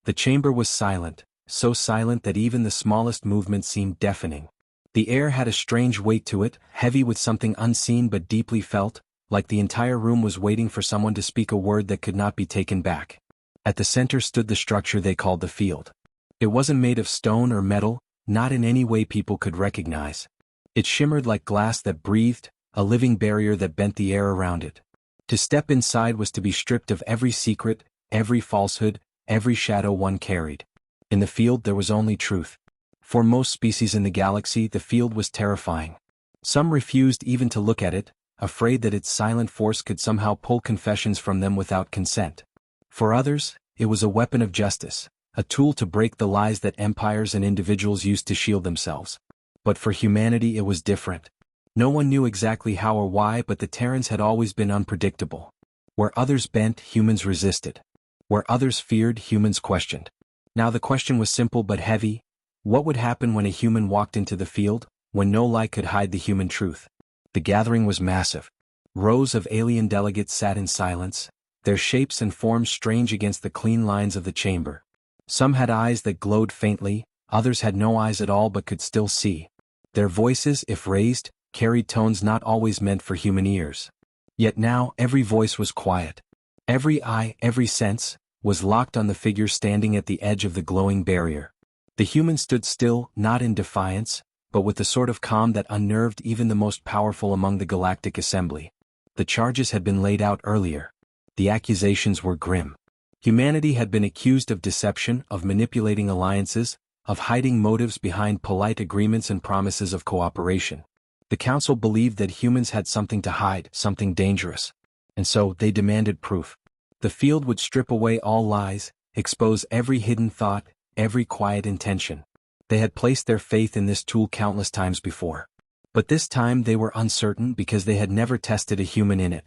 The chamber was silent, so silent that even the smallest movement seemed deafening. The air had a strange weight to it, heavy with something unseen but deeply felt, like the entire room was waiting for someone to speak a word that could not be taken back. At the center stood the structure they called the field. It wasn't made of stone or metal, not in any way people could recognize. It shimmered like glass that breathed, a living barrier that bent the air around it. To step inside was to be stripped of every secret, every falsehood, every shadow one carried. In the field there was only truth. For most species in the galaxy, the field was terrifying. Some refused even to look at it, afraid that its silent force could somehow pull confessions from them without consent. For others, it was a weapon of justice, a tool to break the lies that empires and individuals used to shield themselves. But for humanity it was different. No one knew exactly how or why, but the Terrans had always been unpredictable. Where others bent, humans resisted. Where others feared, humans questioned. Now the question was simple but heavy. What would happen when a human walked into the field, when no lie could hide the human truth? The gathering was massive. Rows of alien delegates sat in silence, their shapes and forms strange against the clean lines of the chamber. Some had eyes that glowed faintly, others had no eyes at all but could still see. Their voices, if raised, carried tones not always meant for human ears. Yet now every voice was quiet. Every eye, every sense, was locked on the figure standing at the edge of the glowing barrier. The human stood still, not in defiance, but with the sort of calm that unnerved even the most powerful among the galactic assembly. The charges had been laid out earlier. The accusations were grim. Humanity had been accused of deception, of manipulating alliances, of hiding motives behind polite agreements and promises of cooperation. The Council believed that humans had something to hide, something dangerous. And so they demanded proof. The field would strip away all lies, expose every hidden thought, every quiet intention. They had placed their faith in this tool countless times before. But this time they were uncertain because they had never tested a human in it.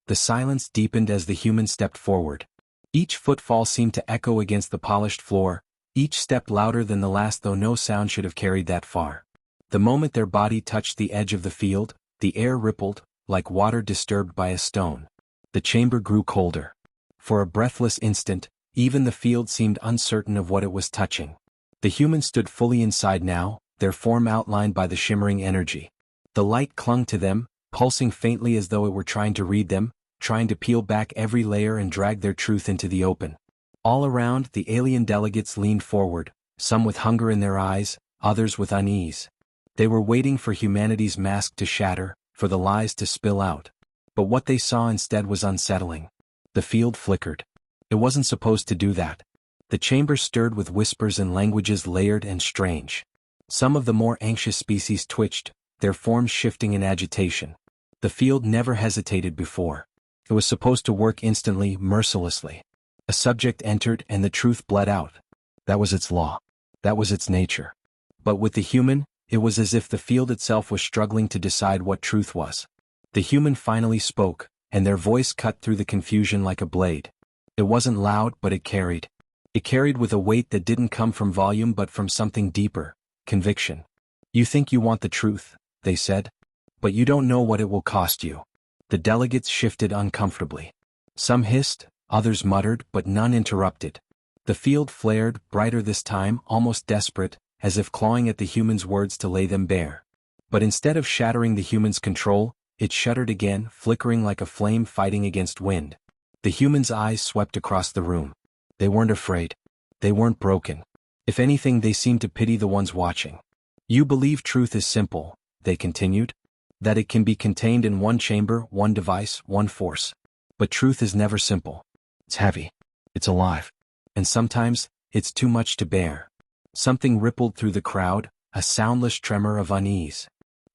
The silence deepened as the human stepped forward. Each footfall seemed to echo against the polished floor, each step louder than the last, though no sound should have carried that far. The moment their body touched the edge of the field, the air rippled, like water disturbed by a stone. The chamber grew colder. For a breathless instant, even the field seemed uncertain of what it was touching. The humans stood fully inside now, their form outlined by the shimmering energy. The light clung to them, pulsing faintly as though it were trying to read them, trying to peel back every layer and drag their truth into the open. All around, the alien delegates leaned forward, some with hunger in their eyes, others with unease. They were waiting for humanity's mask to shatter, for the lies to spill out. But what they saw instead was unsettling. The field flickered. It wasn't supposed to do that. The chamber stirred with whispers and languages layered and strange. Some of the more anxious species twitched, their forms shifting in agitation. The field never hesitated before. It was supposed to work instantly, mercilessly. A subject entered and the truth bled out. That was its law. That was its nature. But with the human, it was as if the field itself was struggling to decide what truth was. The human finally spoke, and their voice cut through the confusion like a blade. It wasn't loud, but it carried. It carried with a weight that didn't come from volume but from something deeper, conviction. You think you want the truth, they said. But you don't know what it will cost you. The delegates shifted uncomfortably. Some hissed, others muttered, but none interrupted. The field flared, brighter this time, almost desperate, as if clawing at the humans' words to lay them bare. But instead of shattering the humans' control, it shuddered again, flickering like a flame fighting against wind. The humans' eyes swept across the room. They weren't afraid. They weren't broken. If anything, they seemed to pity the ones watching. You believe truth is simple, they continued. That it can be contained in one chamber, one device, one force. But truth is never simple. It's heavy. It's alive. And sometimes, it's too much to bear. Something rippled through the crowd, a soundless tremor of unease.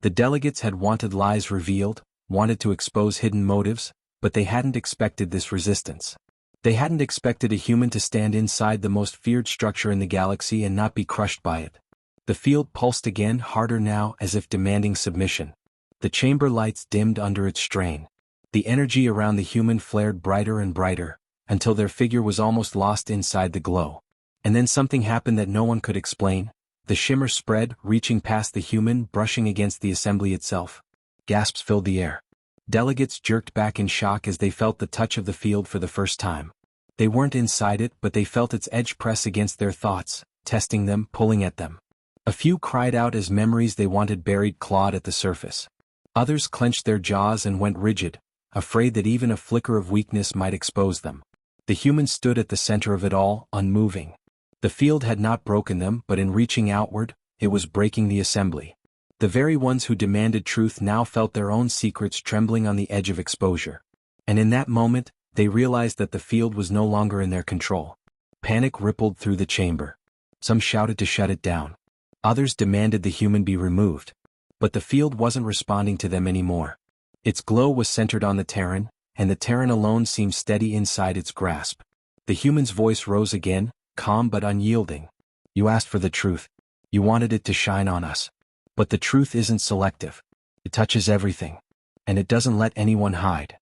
The delegates had wanted lies revealed, wanted to expose hidden motives, but they hadn't expected this resistance. They hadn't expected a human to stand inside the most feared structure in the galaxy and not be crushed by it. The field pulsed again, harder now, as if demanding submission. The chamber lights dimmed under its strain. The energy around the human flared brighter and brighter, until their figure was almost lost inside the glow. And then something happened that no one could explain. The shimmer spread, reaching past the human, brushing against the assembly itself. Gasps filled the air. Delegates jerked back in shock as they felt the touch of the field for the first time. They weren't inside it, but they felt its edge press against their thoughts, testing them, pulling at them. A few cried out as memories they wanted buried clawed at the surface. Others clenched their jaws and went rigid, afraid that even a flicker of weakness might expose them. The humans stood at the center of it all, unmoving. The field had not broken them, but in reaching outward, it was breaking the assembly. The very ones who demanded truth now felt their own secrets trembling on the edge of exposure. And in that moment, they realized that the field was no longer in their control. Panic rippled through the chamber. Some shouted to shut it down. Others demanded the human be removed. But the field wasn't responding to them anymore. Its glow was centered on the Terran, and the Terran alone seemed steady inside its grasp. The human's voice rose again, calm but unyielding. You asked for the truth. You wanted it to shine on us. But the truth isn't selective. It touches everything. And it doesn't let anyone hide.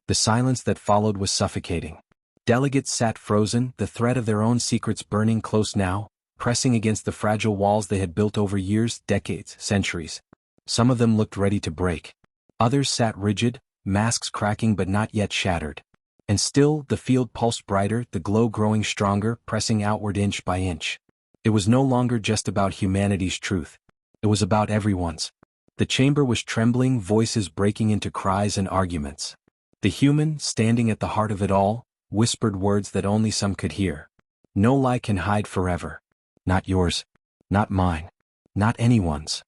The silence that followed was suffocating. Delegates sat frozen, the threat of their own secrets burning close now, pressing against the fragile walls they had built over years, decades, centuries. Some of them looked ready to break. Others sat rigid, masks cracking but not yet shattered. And still, the field pulsed brighter, the glow growing stronger, pressing outward inch by inch. It was no longer just about humanity's truth. It was about everyone's. The chamber was trembling, voices breaking into cries and arguments. The human, standing at the heart of it all, whispered words that only some could hear. No lie can hide forever. Not yours. Not mine. Not anyone's.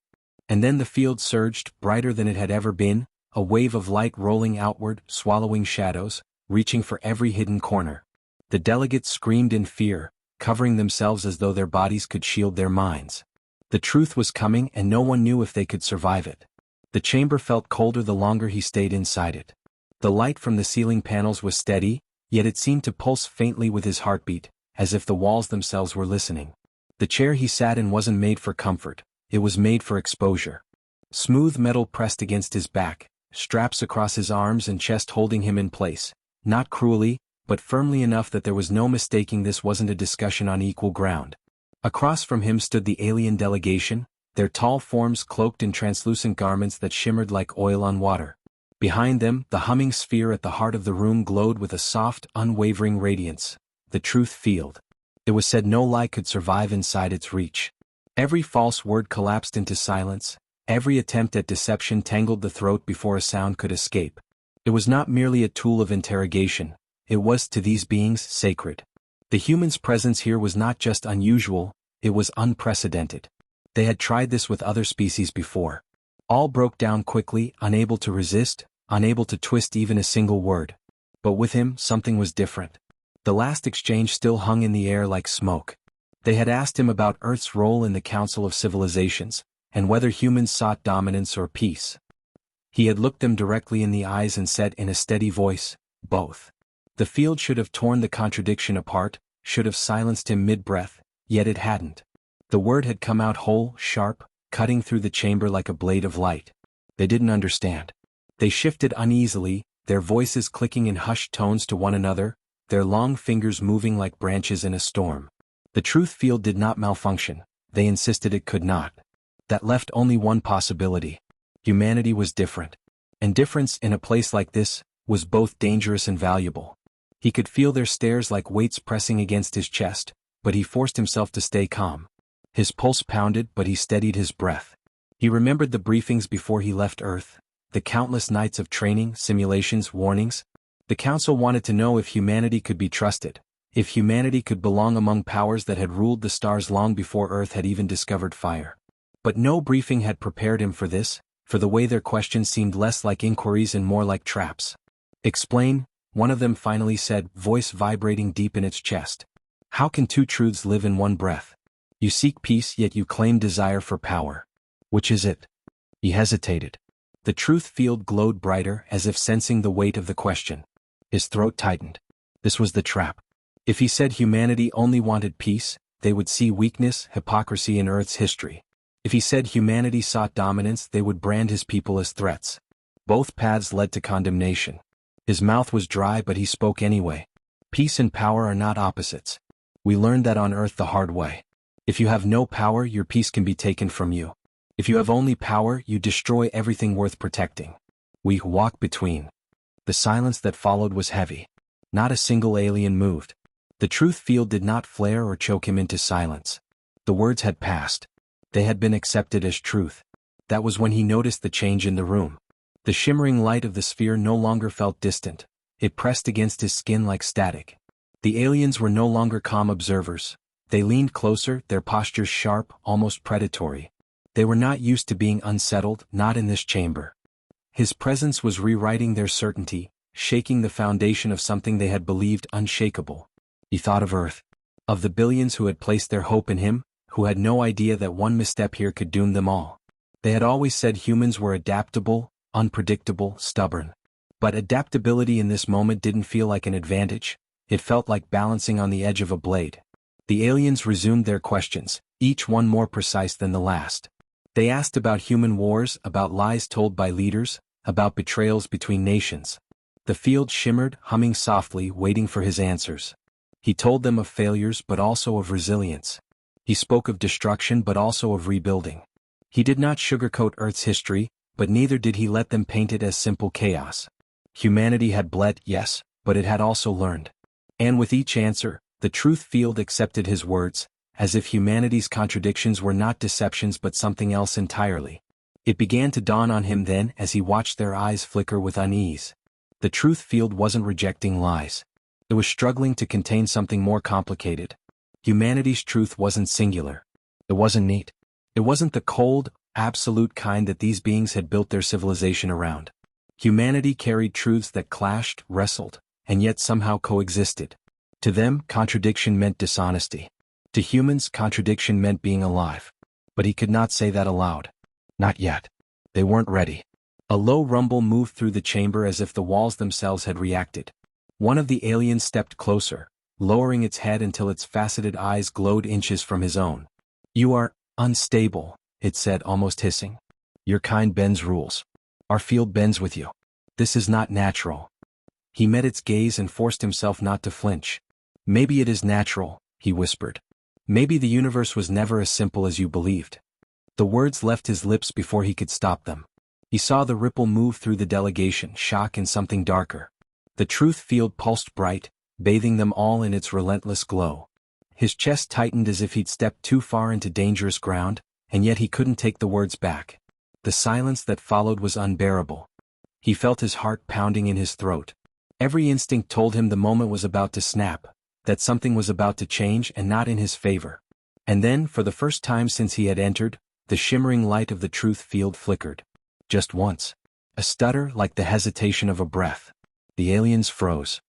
And then the field surged, brighter than it had ever been, a wave of light rolling outward, swallowing shadows, reaching for every hidden corner. The delegates screamed in fear, covering themselves as though their bodies could shield their minds. The truth was coming and no one knew if they could survive it. The chamber felt colder the longer he stayed inside it. The light from the ceiling panels was steady, yet it seemed to pulse faintly with his heartbeat, as if the walls themselves were listening. The chair he sat in wasn't made for comfort, it was made for exposure. Smooth metal pressed against his back, straps across his arms and chest holding him in place, not cruelly, but firmly enough that there was no mistaking this wasn't a discussion on equal ground. Across from him stood the alien delegation, their tall forms cloaked in translucent garments that shimmered like oil on water. Behind them, the humming sphere at the heart of the room glowed with a soft, unwavering radiance, the truth field. It was said no lie could survive inside its reach. Every false word collapsed into silence, every attempt at deception tangled the throat before a sound could escape. It was not merely a tool of interrogation, it was, to these beings, sacred. The human's presence here was not just unusual, it was unprecedented. They had tried this with other species before. All broke down quickly, unable to resist, unable to twist even a single word. But with him, something was different. The last exchange still hung in the air like smoke. They had asked him about Earth's role in the Council of Civilizations, and whether humans sought dominance or peace. He had looked them directly in the eyes and said in a steady voice, both. The field should have torn the contradiction apart, should have silenced him mid-breath, yet it hadn't. The word had come out whole, sharp, cutting through the chamber like a blade of light. They didn't understand. They shifted uneasily, their voices clicking in hushed tones to one another, their long fingers moving like branches in a storm. The truth field did not malfunction, they insisted it could not. That left only one possibility. Humanity was different. And difference in a place like this was both dangerous and valuable. He could feel their stares like weights pressing against his chest, but he forced himself to stay calm. His pulse pounded, but he steadied his breath. He remembered the briefings before he left Earth, the countless nights of training, simulations, warnings. The Council wanted to know if humanity could be trusted, if humanity could belong among powers that had ruled the stars long before Earth had even discovered fire. But no briefing had prepared him for this, for the way their questions seemed less like inquiries and more like traps. Explain, one of them finally said, voice vibrating deep in its chest. How can two truths live in one breath? You seek peace yet you claim desire for power. Which is it? He hesitated. The truth field glowed brighter as if sensing the weight of the question. His throat tightened. This was the trap. If he said humanity only wanted peace, they would see weakness, hypocrisy in Earth's history. If he said humanity sought dominance, they would brand his people as threats. Both paths led to condemnation. His mouth was dry but he spoke anyway. Peace and power are not opposites. We learned that on Earth the hard way. If you have no power, your peace can be taken from you. If you have only power, you destroy everything worth protecting. We walk between. The silence that followed was heavy. Not a single alien moved. The truth field did not flare or choke him into silence. The words had passed. They had been accepted as truth. That was when he noticed the change in the room. The shimmering light of the sphere no longer felt distant. It pressed against his skin like static. The aliens were no longer calm observers. They leaned closer, their postures sharp, almost predatory. They were not used to being unsettled, not in this chamber. His presence was rewriting their certainty, shaking the foundation of something they had believed unshakable. He thought of Earth. Of the billions who had placed their hope in him, who had no idea that one misstep here could doom them all. They had always said humans were adaptable, unpredictable, stubborn. But adaptability in this moment didn't feel like an advantage. It felt like balancing on the edge of a blade. The aliens resumed their questions, each one more precise than the last. They asked about human wars, about lies told by leaders, about betrayals between nations. The field shimmered, humming softly, waiting for his answers. He told them of failures but also of resilience. He spoke of destruction but also of rebuilding. He did not sugarcoat Earth's history, but neither did he let them paint it as simple chaos. Humanity had bled, yes, but it had also learned. And with each answer, the truth field accepted his words, as if humanity's contradictions were not deceptions but something else entirely. It began to dawn on him then as he watched their eyes flicker with unease. The truth field wasn't rejecting lies. It was struggling to contain something more complicated. Humanity's truth wasn't singular. It wasn't neat. It wasn't the cold, absolute kind that these beings had built their civilization around. Humanity carried truths that clashed, wrestled, and yet somehow coexisted. To them, contradiction meant dishonesty. To humans, contradiction meant being alive. But he could not say that aloud. Not yet. They weren't ready. A low rumble moved through the chamber as if the walls themselves had reacted. One of the aliens stepped closer, lowering its head until its faceted eyes glowed inches from his own. "You are unstable," it said, almost hissing. "Your kind bends rules. Our field bends with you. This is not natural." He met its gaze and forced himself not to flinch. "Maybe it is natural," he whispered. "Maybe the universe was never as simple as you believed." The words left his lips before he could stop them. He saw the ripple move through the delegation, shock and something darker. The truth field pulsed bright, bathing them all in its relentless glow. His chest tightened as if he'd stepped too far into dangerous ground, and yet he couldn't take the words back. The silence that followed was unbearable. He felt his heart pounding in his throat. Every instinct told him the moment was about to snap, that something was about to change and not in his favor. And then, for the first time since he had entered, the shimmering light of the truth field flickered. Just once. A stutter like the hesitation of a breath. The aliens froze.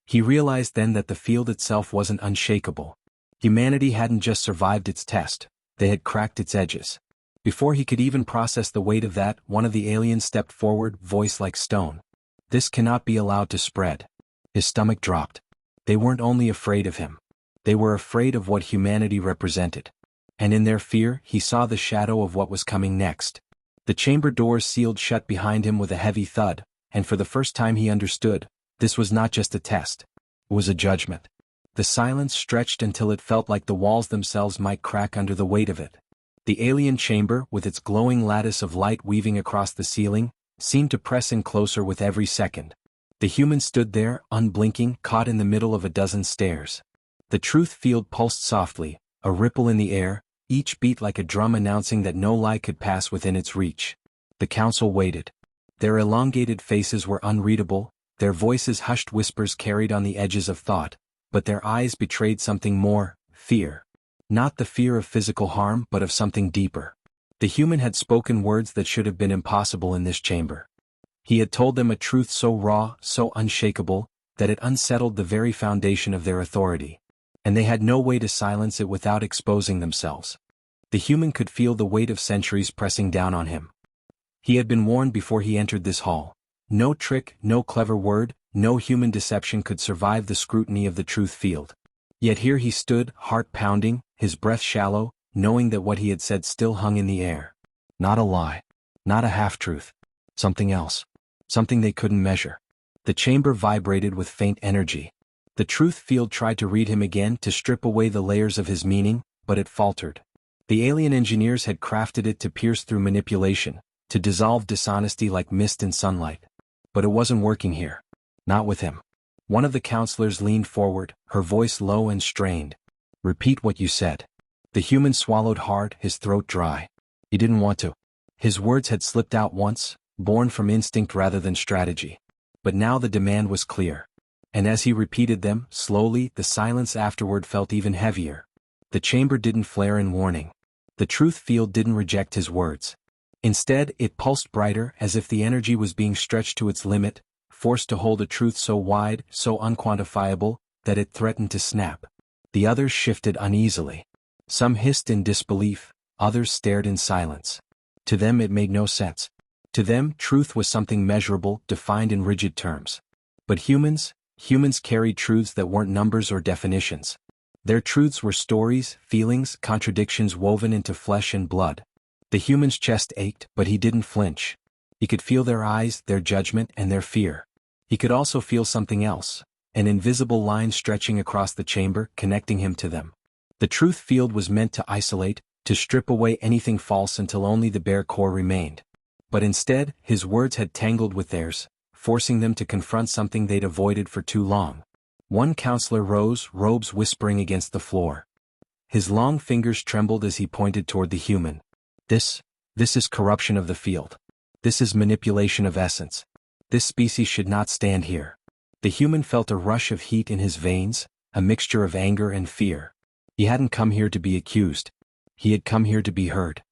He realized then that the field itself wasn't unshakable. Humanity hadn't just survived its test, they had cracked its edges. Before he could even process the weight of that, one of the aliens stepped forward, voice like stone. "This cannot be allowed to spread." His stomach dropped. They weren't only afraid of him. They were afraid of what humanity represented. And in their fear, he saw the shadow of what was coming next. The chamber doors sealed shut behind him with a heavy thud, and for the first time he understood, this was not just a test. It was a judgment. The silence stretched until it felt like the walls themselves might crack under the weight of it. The alien chamber, with its glowing lattice of light weaving across the ceiling, seemed to press in closer with every second. The human stood there, unblinking, caught in the middle of a dozen stares. The truth field pulsed softly, a ripple in the air, each beat like a drum announcing that no lie could pass within its reach. The council waited. Their elongated faces were unreadable, their voices hushed whispers carried on the edges of thought, but their eyes betrayed something more, fear. Not the fear of physical harm but of something deeper. The human had spoken words that should have been impossible in this chamber. He had told them a truth so raw, so unshakable, that it unsettled the very foundation of their authority. And they had no way to silence it without exposing themselves. The human could feel the weight of centuries pressing down on him. He had been warned before he entered this hall. No trick, no clever word, no human deception could survive the scrutiny of the truth field. Yet here he stood, heart pounding, his breath shallow, knowing that what he had said still hung in the air. Not a lie. Not a half-truth. Something else. Something they couldn't measure. The chamber vibrated with faint energy. The truth field tried to read him again, to strip away the layers of his meaning, but it faltered. The alien engineers had crafted it to pierce through manipulation, to dissolve dishonesty like mist in sunlight. But it wasn't working here. Not with him. One of the counselors leaned forward, her voice low and strained. "Repeat what you said." The human swallowed hard, his throat dry. He didn't want to. His words had slipped out once, born from instinct rather than strategy. But now the demand was clear. And as he repeated them, slowly, the silence afterward felt even heavier. The chamber didn't flare in warning. The truth field didn't reject his words. Instead, it pulsed brighter, as if the energy was being stretched to its limit, forced to hold a truth so wide, so unquantifiable, that it threatened to snap. The others shifted uneasily. Some hissed in disbelief, others stared in silence. To them it made no sense. To them, truth was something measurable, defined in rigid terms. But humans carried truths that weren't numbers or definitions. Their truths were stories, feelings, contradictions woven into flesh and blood. The human's chest ached, but he didn't flinch. He could feel their eyes, their judgment, and their fear. He could also feel something else, an invisible line stretching across the chamber, connecting him to them. The truth field was meant to isolate, to strip away anything false until only the bare core remained. But instead, his words had tangled with theirs, forcing them to confront something they'd avoided for too long. One counselor rose, robes whispering against the floor. His long fingers trembled as he pointed toward the human. This is corruption of the field. This is manipulation of essence. This species should not stand here. The human felt a rush of heat in his veins, a mixture of anger and fear. He hadn't come here to be accused. He had come here to be heard.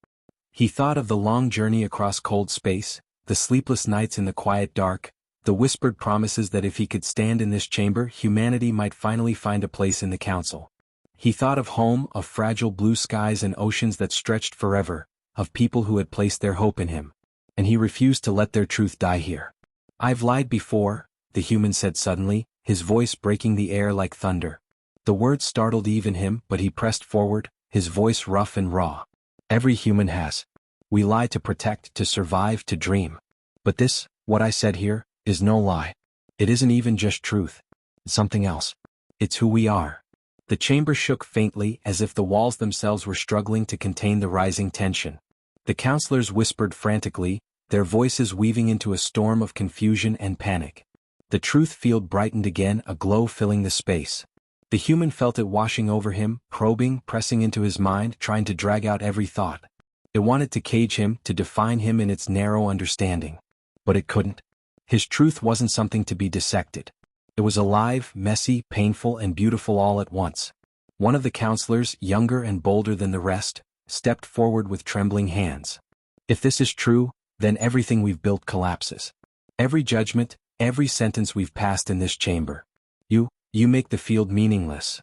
He thought of the long journey across cold space, the sleepless nights in the quiet dark, the whispered promises that if he could stand in this chamber, humanity might finally find a place in the council. He thought of home, of fragile blue skies and oceans that stretched forever, of people who had placed their hope in him. And he refused to let their truth die here. "I've lied before," the human said suddenly, his voice breaking the air like thunder. The words startled even him, but he pressed forward, his voice rough and raw. "Every human has. We lie to protect, to survive, to dream. But this, what I said here, is no lie. It isn't even just truth. It's something else. It's who we are." The chamber shook faintly, as if the walls themselves were struggling to contain the rising tension. The counselors whispered frantically, their voices weaving into a storm of confusion and panic. The truth field brightened again, a glow filling the space. The human felt it washing over him, probing, pressing into his mind, trying to drag out every thought. It wanted to cage him, to define him in its narrow understanding. But it couldn't. His truth wasn't something to be dissected. It was alive, messy, painful, and beautiful all at once. One of the counselors, younger and bolder than the rest, stepped forward with trembling hands. "If this is true, then everything we've built collapses. Every judgment, every sentence we've passed in this chamber. You make the field meaningless."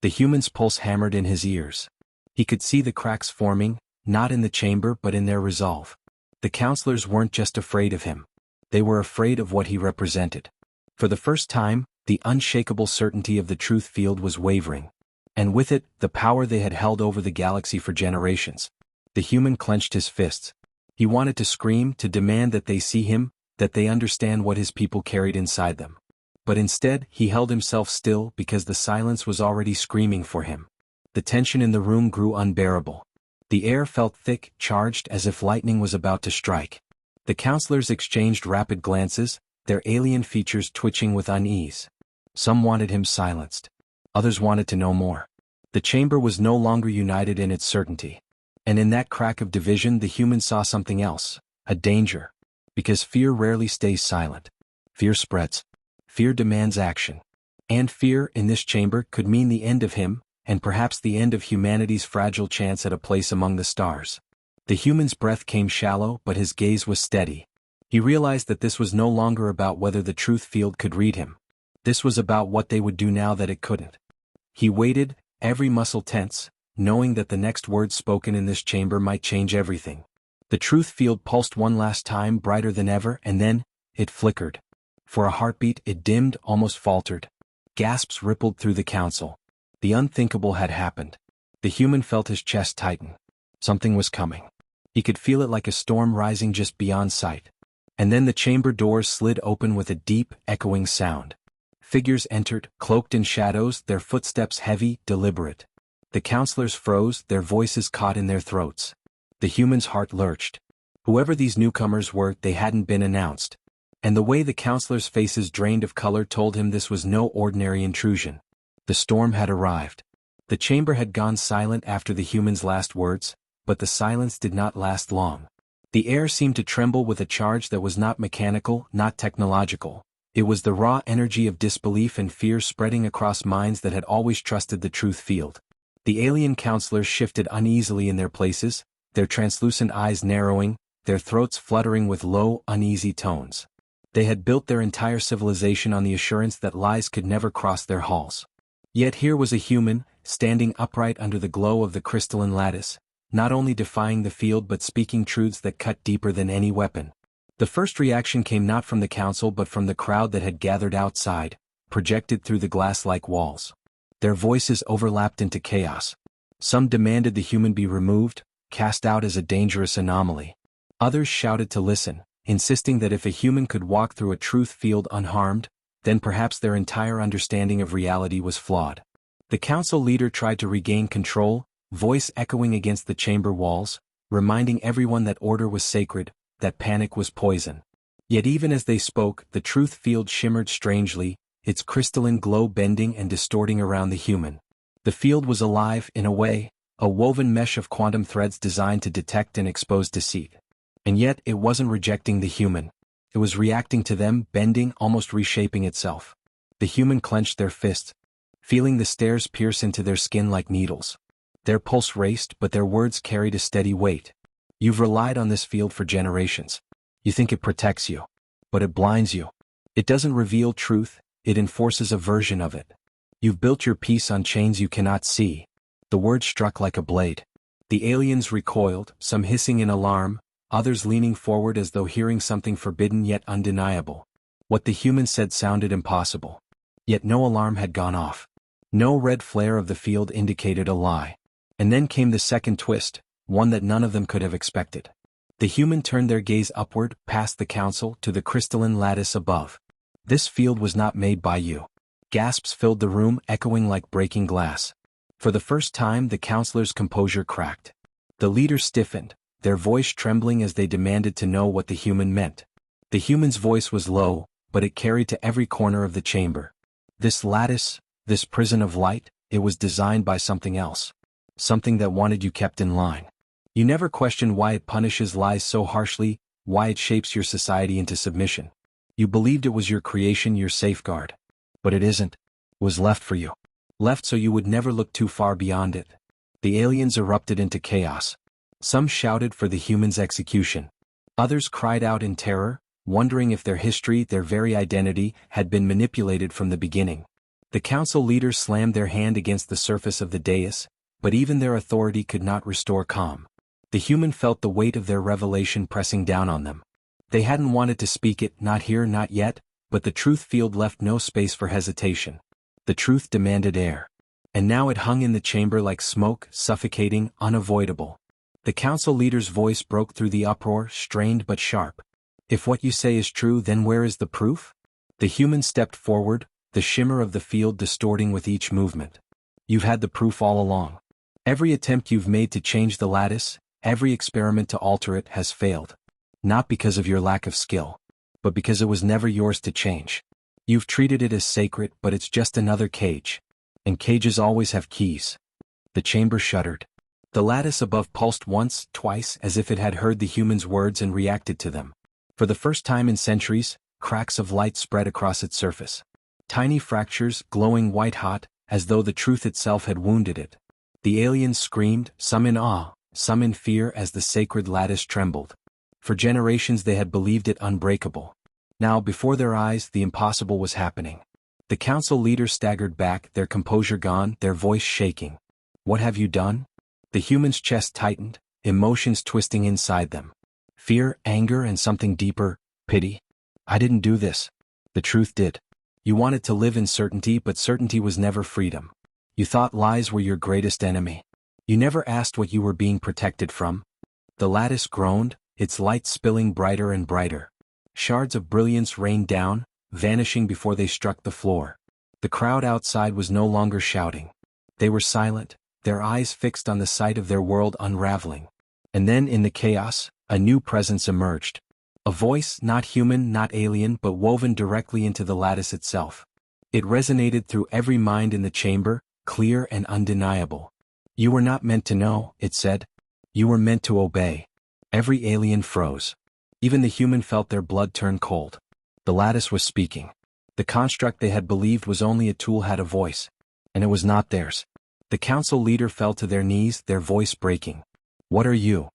The human's pulse hammered in his ears. He could see the cracks forming, not in the chamber but in their resolve. The counselors weren't just afraid of him. They were afraid of what he represented. For the first time, the unshakable certainty of the truth field was wavering. And with it, the power they had held over the galaxy for generations. The human clenched his fists. He wanted to scream, to demand that they see him, that they understand what his people carried inside them. But instead, he held himself still because the silence was already screaming for him. The tension in the room grew unbearable. The air felt thick, charged, as if lightning was about to strike. The counselors exchanged rapid glances, their alien features twitching with unease. Some wanted him silenced. Others wanted to know more. The chamber was no longer united in its certainty. And in that crack of division the human saw something else, a danger. Because fear rarely stays silent. Fear spreads. Fear demands action. And fear, in this chamber, could mean the end of him, and perhaps the end of humanity's fragile chance at a place among the stars. The human's breath came shallow, but his gaze was steady. He realized that this was no longer about whether the truth field could read him. This was about what they would do now that it couldn't. He waited, every muscle tense, knowing that the next words spoken in this chamber might change everything. The truth field pulsed one last time, brighter than ever, and then, it flickered. For a heartbeat, it dimmed, almost faltered. Gasps rippled through the council. The unthinkable had happened. The human felt his chest tighten. Something was coming. He could feel it like a storm rising just beyond sight. And then the chamber doors slid open with a deep, echoing sound. Figures entered, cloaked in shadows, their footsteps heavy, deliberate. The counselors froze, their voices caught in their throats. The human's heart lurched. Whoever these newcomers were, they hadn't been announced. And the way the counselors' faces drained of color told him this was no ordinary intrusion. The storm had arrived. The chamber had gone silent after the human's last words, but the silence did not last long. The air seemed to tremble with a charge that was not mechanical, not technological. It was the raw energy of disbelief and fear spreading across minds that had always trusted the truth field. The alien counselors shifted uneasily in their places, their translucent eyes narrowing, their throats fluttering with low, uneasy tones. They had built their entire civilization on the assurance that lies could never cross their halls. Yet here was a human, standing upright under the glow of the crystalline lattice, not only defying the field but speaking truths that cut deeper than any weapon. The first reaction came not from the council but from the crowd that had gathered outside, projected through the glass-like walls. Their voices overlapped into chaos. Some demanded the human be removed, cast out as a dangerous anomaly. Others shouted to listen, insisting that if a human could walk through a truth field unharmed, then perhaps their entire understanding of reality was flawed. The council leader tried to regain control, voice echoing against the chamber walls, reminding everyone that order was sacred, that panic was poison. Yet even as they spoke, the truth field shimmered strangely, its crystalline glow bending and distorting around the human. The field was alive, in a way, a woven mesh of quantum threads designed to detect and expose deceit. And yet it wasn't rejecting the human. It was reacting to them, bending, almost reshaping itself. The human clenched their fists, feeling the stares pierce into their skin like needles. Their pulse raced, but their words carried a steady weight. You've relied on this field for generations. You think it protects you. But it blinds you. It doesn't reveal truth, it enforces a version of it. You've built your peace on chains you cannot see. The word struck like a blade. The aliens recoiled, some hissing in alarm, others leaning forward as though hearing something forbidden yet undeniable. What the human said sounded impossible. Yet no alarm had gone off. No red flare of the field indicated a lie. And then came the second twist, one that none of them could have expected. The human turned their gaze upward, past the council, to the crystalline lattice above. This field was not made by you. Gasps filled the room, echoing like breaking glass. For the first time, the counselors' composure cracked. The leaders stiffened, their voice trembling as they demanded to know what the human meant. The human's voice was low, but it carried to every corner of the chamber. This lattice, this prison of light, it was designed by something else. Something that wanted you kept in line. You never questioned why it punishes lies so harshly, why it shapes your society into submission. You believed it was your creation, your safeguard. But it isn't. It was left for you. Left so you would never look too far beyond it. The aliens erupted into chaos. Some shouted for the human's execution. Others cried out in terror, wondering if their history, their very identity, had been manipulated from the beginning. The council leaders slammed their hand against the surface of the dais, but even their authority could not restore calm. The human felt the weight of their revelation pressing down on them. They hadn't wanted to speak it, not here, not yet, but the truth field left no space for hesitation. The truth demanded air. And now it hung in the chamber like smoke, suffocating, unavoidable. The council leader's voice broke through the uproar, strained but sharp. If what you say is true, then where is the proof? The human stepped forward, the shimmer of the field distorting with each movement. You've had the proof all along. Every attempt you've made to change the lattice, every experiment to alter it has failed. Not because of your lack of skill, but because it was never yours to change. You've treated it as sacred, but it's just another cage. And cages always have keys. The chamber shuddered. The lattice above pulsed once, twice, as if it had heard the human's words and reacted to them. For the first time in centuries, cracks of light spread across its surface. Tiny fractures, glowing white-hot, as though the truth itself had wounded it. The aliens screamed, some in awe, some in fear as the sacred lattice trembled. For generations they had believed it unbreakable. Now, before their eyes, the impossible was happening. The council leaders staggered back, their composure gone, their voice shaking. What have you done? The human's chest tightened, emotions twisting inside them. Fear, anger, and something deeper, pity. I didn't do this. The truth did. You wanted to live in certainty, but certainty was never freedom. You thought lies were your greatest enemy. You never asked what you were being protected from. The lattice groaned, its light spilling brighter and brighter. Shards of brilliance rained down, vanishing before they struck the floor. The crowd outside was no longer shouting. They were silent, their eyes fixed on the sight of their world unraveling. And then in the chaos, a new presence emerged. A voice, not human, not alien, but woven directly into the lattice itself. It resonated through every mind in the chamber, clear and undeniable. "You were not meant to know," it said. "You were meant to obey." Every alien froze. Even the human felt their blood turn cold. The lattice was speaking. The construct they had believed was only a tool had a voice. And it was not theirs. The council leader fell to their knees, their voice breaking. "What are you?"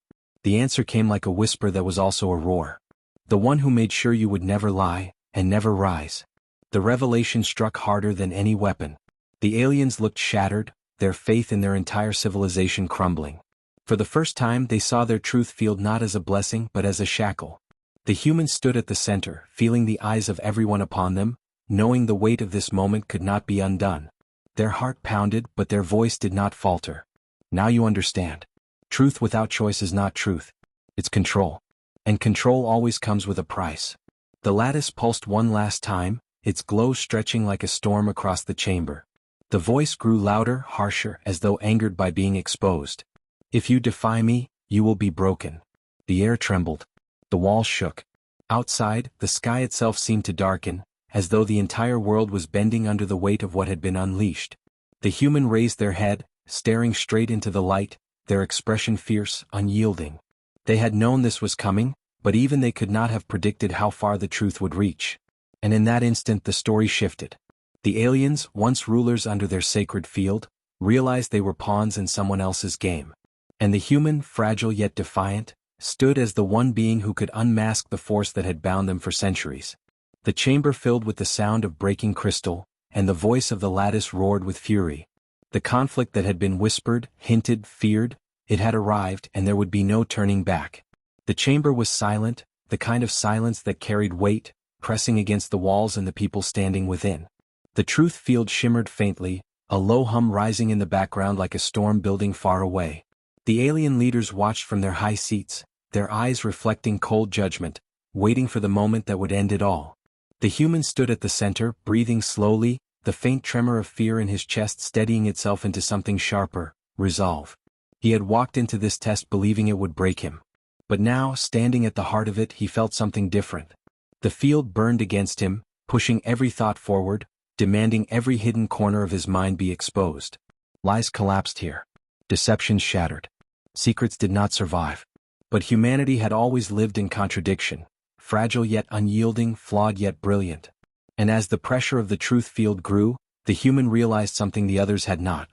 The answer came like a whisper that was also a roar. "The one who made sure you would never lie, and never rise." The revelation struck harder than any weapon. The aliens looked shattered, their faith in their entire civilization crumbling. For the first time they saw their truth field not as a blessing but as a shackle. The humans stood at the center, feeling the eyes of everyone upon them, knowing the weight of this moment could not be undone. Their heart pounded, but their voice did not falter. "Now you understand. Truth without choice is not truth. It's control. And control always comes with a price." The lattice pulsed one last time, its glow stretching like a storm across the chamber. The voice grew louder, harsher, as though angered by being exposed. "If you defy me, you will be broken." The air trembled. The walls shook. Outside, the sky itself seemed to darken, as though the entire world was bending under the weight of what had been unleashed. The human raised their head, staring straight into the light, their expression fierce, unyielding. They had known this was coming, but even they could not have predicted how far the truth would reach. And in that instant the story shifted. The aliens, once rulers under their sacred field, realized they were pawns in someone else's game. And the human, fragile yet defiant, stood as the one being who could unmask the force that had bound them for centuries. The chamber filled with the sound of breaking crystal, and the voice of the lattice roared with fury. The conflict that had been whispered, hinted, feared, it had arrived, and there would be no turning back. The chamber was silent, the kind of silence that carried weight, pressing against the walls and the people standing within. The truth field shimmered faintly, a low hum rising in the background like a storm building far away. The alien leaders watched from their high seats, their eyes reflecting cold judgment, waiting for the moment that would end it all. The human stood at the center, breathing slowly, the faint tremor of fear in his chest steadying itself into something sharper, resolve. He had walked into this test believing it would break him. But now, standing at the heart of it, he felt something different. The field burned against him, pushing every thought forward, demanding every hidden corner of his mind be exposed. Lies collapsed here. Deceptions shattered. Secrets did not survive. But humanity had always lived in contradiction, fragile yet unyielding, flawed yet brilliant. And as the pressure of the truth field grew, the human realized something the others had not.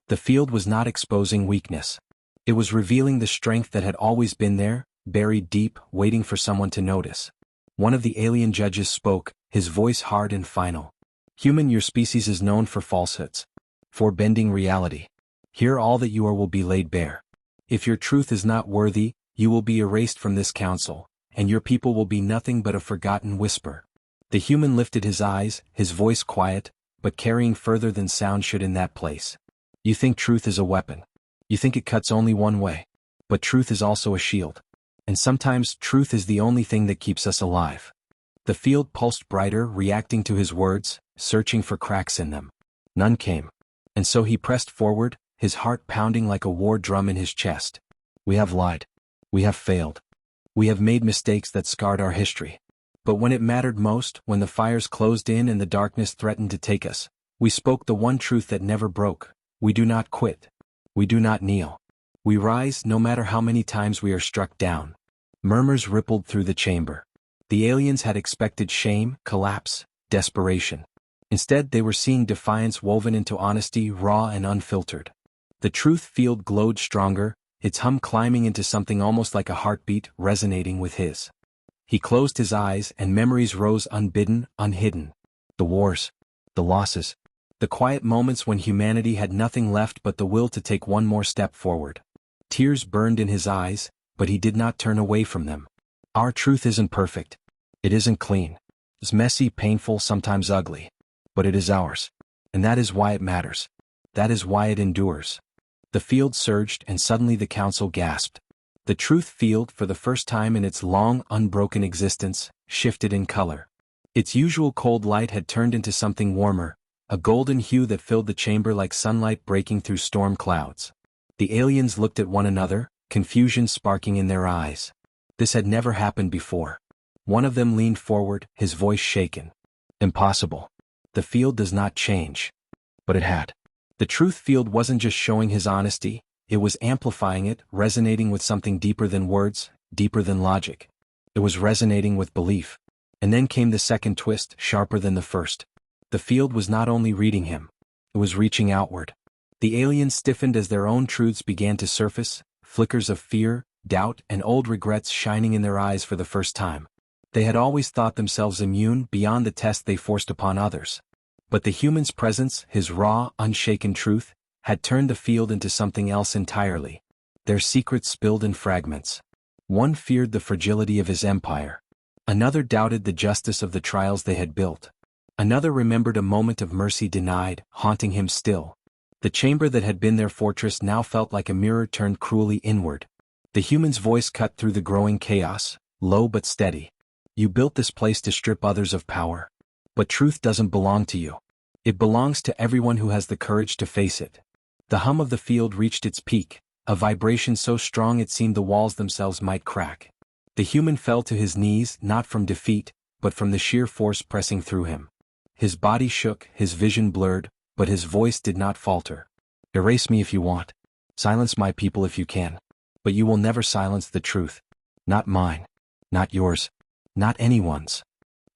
The field was not exposing weakness. It was revealing the strength that had always been there, buried deep, waiting for someone to notice. One of the alien judges spoke, his voice hard and final. "Human, your species is known for falsehoods, for bending reality. Here all that you are will be laid bare. If your truth is not worthy, you will be erased from this council, and your people will be nothing but a forgotten whisper." The human lifted his eyes, his voice quiet, but carrying further than sound should in that place. "You think truth is a weapon. You think it cuts only one way. But truth is also a shield. And sometimes truth is the only thing that keeps us alive." The field pulsed brighter, reacting to his words, searching for cracks in them. None came. And so he pressed forward, his heart pounding like a war drum in his chest. "We have lied. We have failed. We have made mistakes that scarred our history. But when it mattered most, when the fires closed in and the darkness threatened to take us, we spoke the one truth that never broke. We do not quit. We do not kneel. We rise no matter how many times we are struck down." Murmurs rippled through the chamber. The aliens had expected shame, collapse, desperation. Instead they were seeing defiance woven into honesty, raw and unfiltered. The truth field glowed stronger, its hum climbing into something almost like a heartbeat, resonating with his. He closed his eyes and memories rose unbidden, unhidden. The wars. The losses. The quiet moments when humanity had nothing left but the will to take one more step forward. Tears burned in his eyes, but he did not turn away from them. Our truth isn't perfect. It isn't clean. It's messy, painful, sometimes ugly. But it is ours. And that is why it matters. That is why it endures. The field surged and suddenly the council gasped. The truth field, for the first time in its long, unbroken existence, shifted in color. Its usual cold light had turned into something warmer, a golden hue that filled the chamber like sunlight breaking through storm clouds. The aliens looked at one another, confusion sparking in their eyes. This had never happened before. One of them leaned forward, his voice shaken. Impossible. The field does not change. But it had. The truth field wasn't just showing his honesty, it was amplifying it, resonating with something deeper than words, deeper than logic. It was resonating with belief. And then came the second twist, sharper than the first. The field was not only reading him. It was reaching outward. The aliens stiffened as their own truths began to surface, flickers of fear, doubt, and old regrets shining in their eyes for the first time. They had always thought themselves immune beyond the test they forced upon others. But the human's presence, his raw, unshaken truth, had turned the field into something else entirely. Their secrets spilled in fragments. One feared the fragility of his empire. Another doubted the justice of the trials they had built. Another remembered a moment of mercy denied, haunting him still. The chamber that had been their fortress now felt like a mirror turned cruelly inward. The human's voice cut through the growing chaos, low but steady. You built this place to strip others of power. But truth doesn't belong to you. It belongs to everyone who has the courage to face it. The hum of the field reached its peak, a vibration so strong it seemed the walls themselves might crack. The human fell to his knees, not from defeat, but from the sheer force pressing through him. His body shook, his vision blurred, but his voice did not falter. Erase me if you want. Silence my people if you can. But you will never silence the truth. Not mine. Not yours. Not anyone's.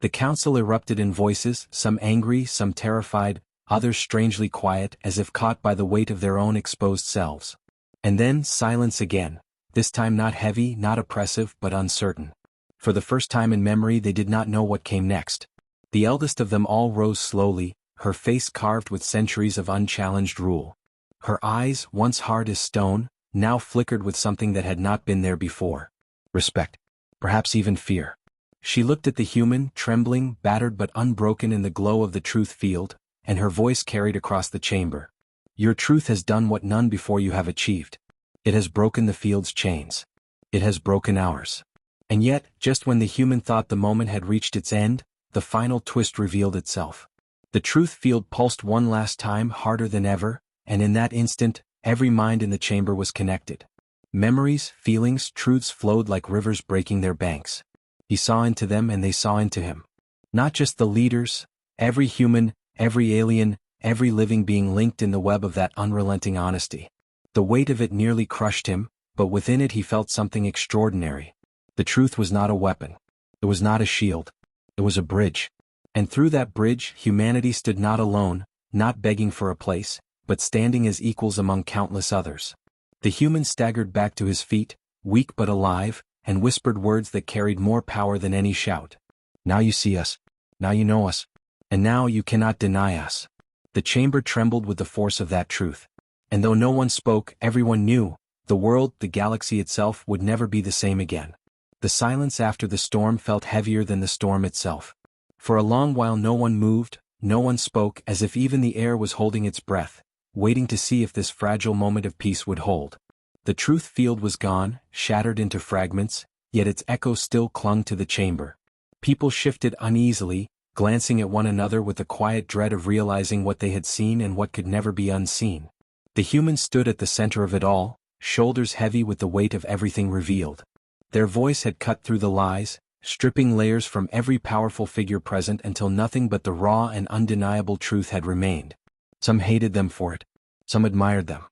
The council erupted in voices, some angry, some terrified, others strangely quiet, as if caught by the weight of their own exposed selves. And then silence again, this time not heavy, not oppressive, but uncertain. For the first time in memory they did not know what came next. The eldest of them all rose slowly, her face carved with centuries of unchallenged rule. Her eyes, once hard as stone, now flickered with something that had not been there before. Respect. Perhaps even fear. She looked at the human, trembling, battered but unbroken in the glow of the truth field, and her voice carried across the chamber. Your truth has done what none before you have achieved. It has broken the field's chains. It has broken ours. And yet, just when the human thought the moment had reached its end, the final twist revealed itself. The truth field pulsed one last time, harder than ever, and in that instant, every mind in the chamber was connected. Memories, feelings, truths flowed like rivers breaking their banks. He saw into them and they saw into him. Not just the leaders, every human, every alien, every living being linked in the web of that unrelenting honesty. The weight of it nearly crushed him, but within it he felt something extraordinary. The truth was not a weapon. It was not a shield. It was a bridge. And through that bridge, humanity stood not alone, not begging for a place, but standing as equals among countless others. The human staggered back to his feet, weak but alive, and whispered words that carried more power than any shout. Now you see us. Now you know us. And now you cannot deny us. The chamber trembled with the force of that truth. And though no one spoke, everyone knew, the world, the galaxy itself, would never be the same again. The silence after the storm felt heavier than the storm itself. For a long while no one moved, no one spoke, as if even the air was holding its breath, waiting to see if this fragile moment of peace would hold. The truth field was gone, shattered into fragments, yet its echo still clung to the chamber. People shifted uneasily, glancing at one another with the quiet dread of realizing what they had seen and what could never be unseen. The humans stood at the center of it all, shoulders heavy with the weight of everything revealed. Their voice had cut through the lies, stripping layers from every powerful figure present until nothing but the raw and undeniable truth had remained. Some hated them for it. Some admired them.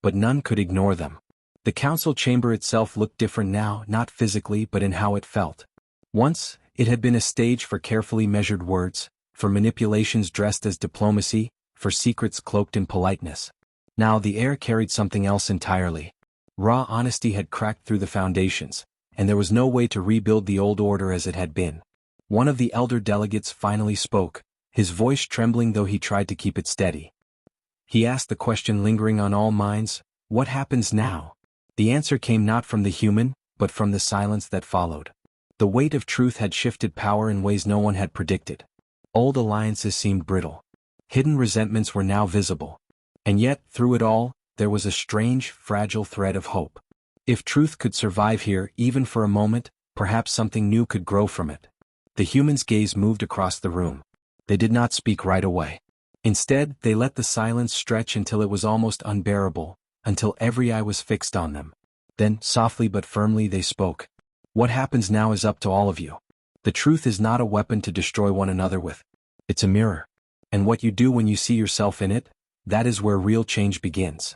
But none could ignore them. The council chamber itself looked different now, not physically but in how it felt. Once, it had been a stage for carefully measured words, for manipulations dressed as diplomacy, for secrets cloaked in politeness. Now the air carried something else entirely. Raw honesty had cracked through the foundations, and there was no way to rebuild the old order as it had been. One of the elder delegates finally spoke, his voice trembling though he tried to keep it steady. He asked the question lingering on all minds, what happens now? The answer came not from the human, but from the silence that followed. The weight of truth had shifted power in ways no one had predicted. Old alliances seemed brittle. Hidden resentments were now visible. And yet, through it all, there was a strange, fragile thread of hope. If truth could survive here, even for a moment, perhaps something new could grow from it. The human's gaze moved across the room. They did not speak right away. Instead, they let the silence stretch until it was almost unbearable, until every eye was fixed on them. Then, softly but firmly they spoke. What happens now is up to all of you. The truth is not a weapon to destroy one another with. It's a mirror. And what you do when you see yourself in it, that is where real change begins.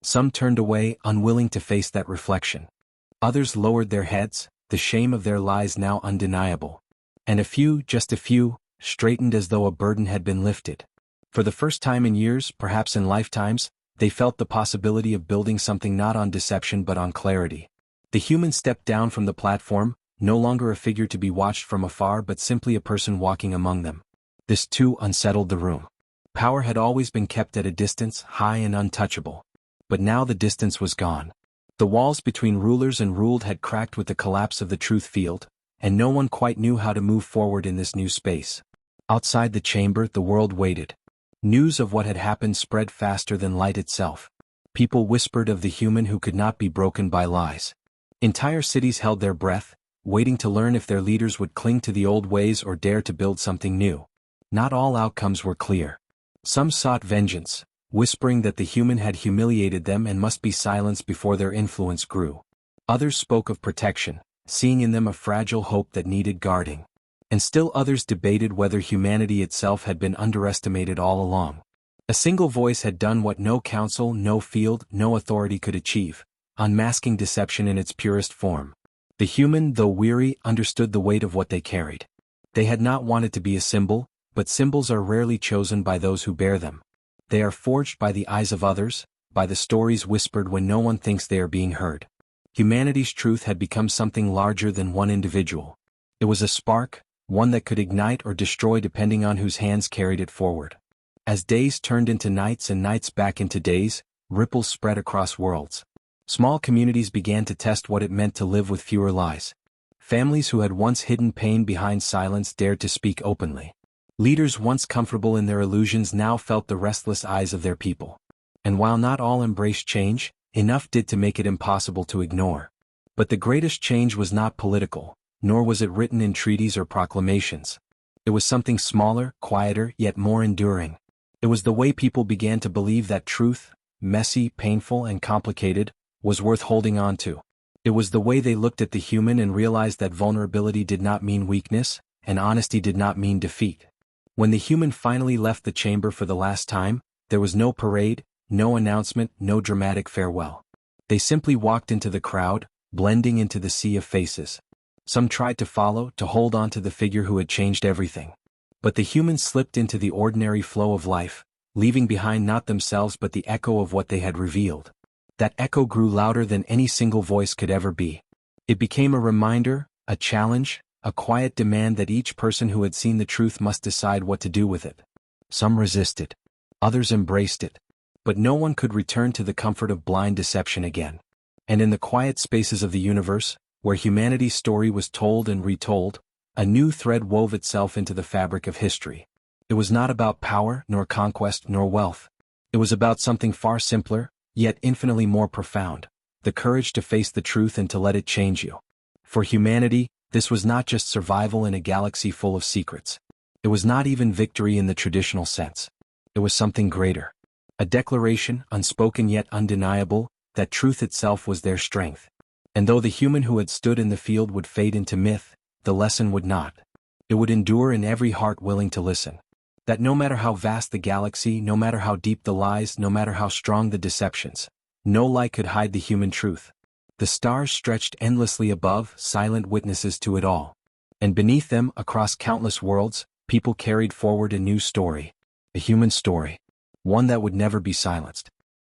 Some turned away, unwilling to face that reflection. Others lowered their heads, the shame of their lies now undeniable. And a few, just a few, straightened as though a burden had been lifted. For the first time in years, perhaps in lifetimes, they felt the possibility of building something not on deception but on clarity. The human stepped down from the platform, no longer a figure to be watched from afar but simply a person walking among them. This too unsettled the room. Power had always been kept at a distance, high and untouchable. But now the distance was gone. The walls between rulers and ruled had cracked with the collapse of the truth field, and no one quite knew how to move forward in this new space. Outside the chamber, the world waited. News of what had happened spread faster than light itself. People whispered of the human who could not be broken by lies. Entire cities held their breath, waiting to learn if their leaders would cling to the old ways or dare to build something new. Not all outcomes were clear. Some sought vengeance, whispering that the human had humiliated them and must be silenced before their influence grew. Others spoke of protection, seeing in them a fragile hope that needed guarding. And still others debated whether humanity itself had been underestimated all along. A single voice had done what no council, no field, no authority could achieve, unmasking deception in its purest form. The human, though weary, understood the weight of what they carried. They had not wanted to be a symbol, but symbols are rarely chosen by those who bear them. They are forged by the eyes of others, by the stories whispered when no one thinks they are being heard. Humanity's truth had become something larger than one individual. It was a spark, one that could ignite or destroy depending on whose hands carried it forward. As days turned into nights and nights back into days, ripples spread across worlds. Small communities began to test what it meant to live with fewer lies. Families who had once hidden pain behind silence dared to speak openly. Leaders once comfortable in their illusions now felt the restless eyes of their people. And while not all embraced change, enough did to make it impossible to ignore. But the greatest change was not political, nor was it written in treaties or proclamations. It was something smaller, quieter, yet more enduring. It was the way people began to believe that truth, messy, painful, and complicated, was worth holding on to. It was the way they looked at the human and realized that vulnerability did not mean weakness, and honesty did not mean defeat. When the human finally left the chamber for the last time, there was no parade, no announcement, no dramatic farewell. They simply walked into the crowd, blending into the sea of faces. Some tried to follow, to hold on to the figure who had changed everything. But the humans slipped into the ordinary flow of life, leaving behind not themselves but the echo of what they had revealed. That echo grew louder than any single voice could ever be. It became a reminder, a challenge, a quiet demand that each person who had seen the truth must decide what to do with it. Some resisted. Others embraced it. But no one could return to the comfort of blind deception again. And in the quiet spaces of the universe, where humanity's story was told and retold, a new thread wove itself into the fabric of history. It was not about power, nor conquest, nor wealth. It was about something far simpler, yet infinitely more profound: the courage to face the truth and to let it change you. For humanity, this was not just survival in a galaxy full of secrets. It was not even victory in the traditional sense. It was something greater. A declaration, unspoken yet undeniable, that truth itself was their strength. And though the human who had stood in the field would fade into myth, the lesson would not. It would endure in every heart willing to listen. That no matter how vast the galaxy, no matter how deep the lies, no matter how strong the deceptions, no light could hide the human truth. The stars stretched endlessly above, silent witnesses to it all. And beneath them, across countless worlds, people carried forward a new story. A human story. One that would never be silenced.